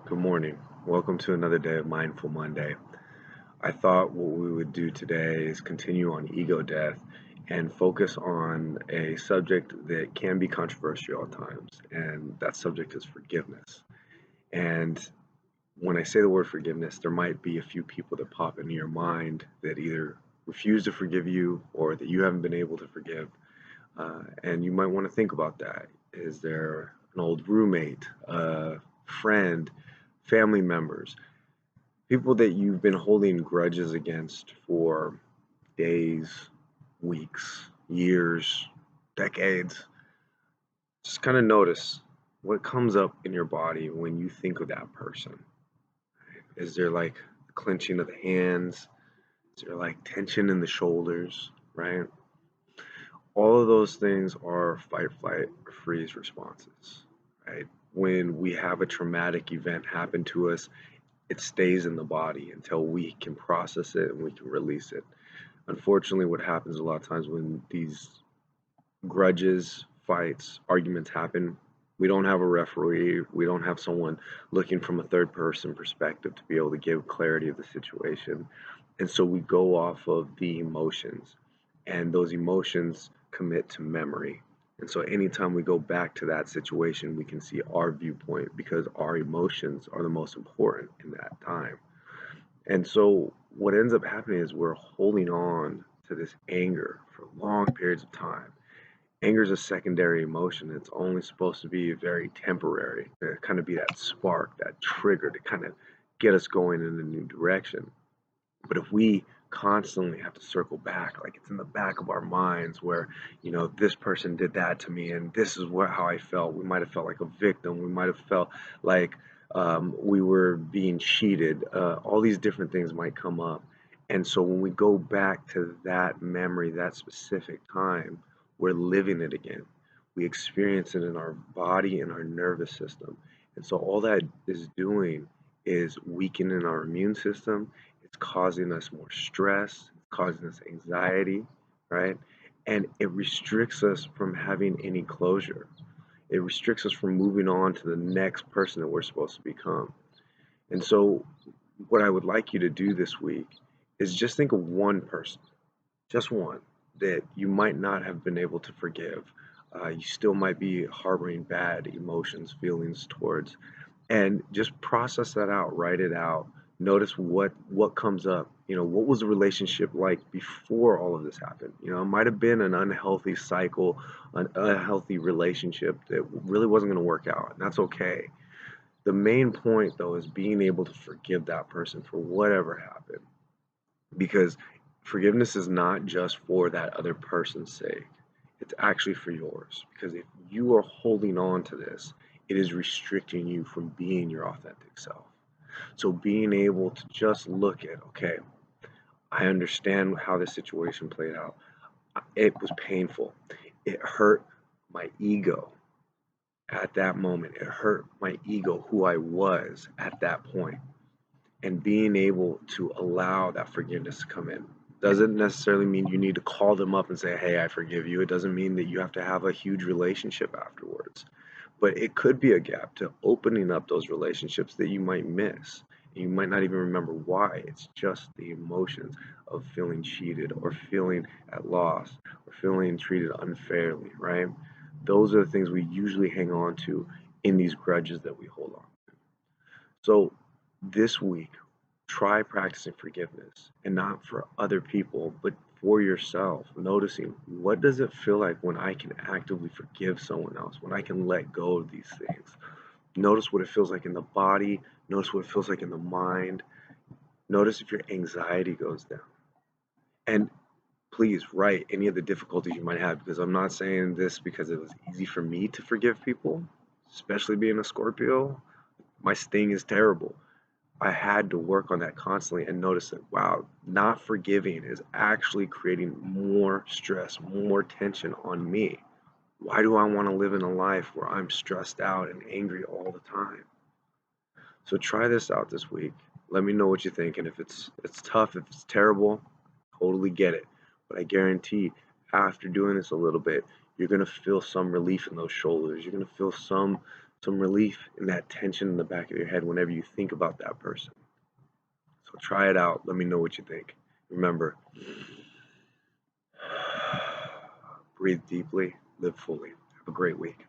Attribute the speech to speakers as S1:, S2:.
S1: Good morning. Welcome to another day of Mindful Monday. I thought what we would do today is continue on ego death and focus on a subject that can be controversial at times, and that subject is forgiveness. And when I say the word forgiveness, there might be a few people that pop into your mind that either refuse to forgive you or that you haven't been able to forgive. And you might want to think about that. Is there an old roommate, a friend, family members, people that you've been holding grudges against for days, weeks, years, decades? Just kind of notice what comes up in your body when you think of that person. Is there like clenching of the hands? Is there like tension in the shoulders, right? All of those things are fight, flight, or freeze responses, right? When we have a traumatic event happen to us, it stays in the body until we can process it and we can release it. Unfortunately, what happens a lot of times when these grudges, fights, arguments happen, we don't have a referee, we don't have someone looking from a third person perspective to be able to give clarity of the situation. And so we go off of the emotions, and those emotions commit to memory. And so anytime we go back to that situation, we can see our viewpoint because our emotions are the most important in that time. And so what ends up happening is we're holding on to this anger for long periods of time. Anger is a secondary emotion. It's only supposed to be very temporary, to kind of be that spark, that trigger to kind of get us going in a new direction. But if we constantly have to circle back, like it's in the back of our minds where, this person did that to me and this is how I felt. We might have felt like a victim. We might have felt like we were being cheated. All these different things might come up. And so when we go back to that memory, that specific time, we're living it again. We experience it in our body and our nervous system. And so all that is doing is weakening our immune system. It's causing us more stress, it's causing us anxiety, right? And it restricts us from having any closure. It restricts us from moving on to the next person that we're supposed to become. And so, what I would like you to do this week is just think of one person, just one, that you might not have been able to forgive. You still might be harboring bad emotions, feelings towards, and just process that out, write it out. Notice what comes up. What was the relationship like before all of this happened? It might have been an unhealthy cycle, an unhealthy relationship that really wasn't going to work out, and that's okay. The main point though is being able to forgive that person for whatever happened, because forgiveness is not just for that other person's sake. It's actually for yours, because if you are holding on to this, it is restricting you from being your authentic self. So being able to just look at, okay, I understand how this situation played out. It was painful. It hurt my ego at that moment. It hurt my ego, who I was at that point. And being able to allow that forgiveness to come in doesn't necessarily mean you need to call them up and say, hey, I forgive you. It doesn't mean that you have to have a huge relationship afterwards. But it could be a gap to opening up those relationships that you might miss. You might not even remember why. It's just the emotions of feeling cheated or feeling at loss or feeling treated unfairly, right? Those are the things we usually hang on to in these grudges that we hold on. So this week, try practicing forgiveness, and not for other people, but for yourself. Noticing, what does it feel like when I can actively forgive someone else, when I can let go of these things. Notice what it feels like in the body. Notice what it feels like in the mind. Notice if your anxiety goes down. And please write any of the difficulties you might have, because I'm not saying this because it was easy for me to forgive people, especially being a Scorpio. My sting is terrible. I had to work on that constantly and notice that, wow, not forgiving is actually creating more stress, more tension on me. Why do I want to live in a life where I'm stressed out and angry all the time? So try this out this week. Let me know what you think. And if it's tough, if it's terrible, totally get it. But I guarantee after doing this a little bit, you're gonna feel some relief in those shoulders. You're gonna feel some some relief in that tension in the back of your head whenever you think about that person. So try it out. Let me know what you think. Remember, breathe deeply, live fully. Have a great week.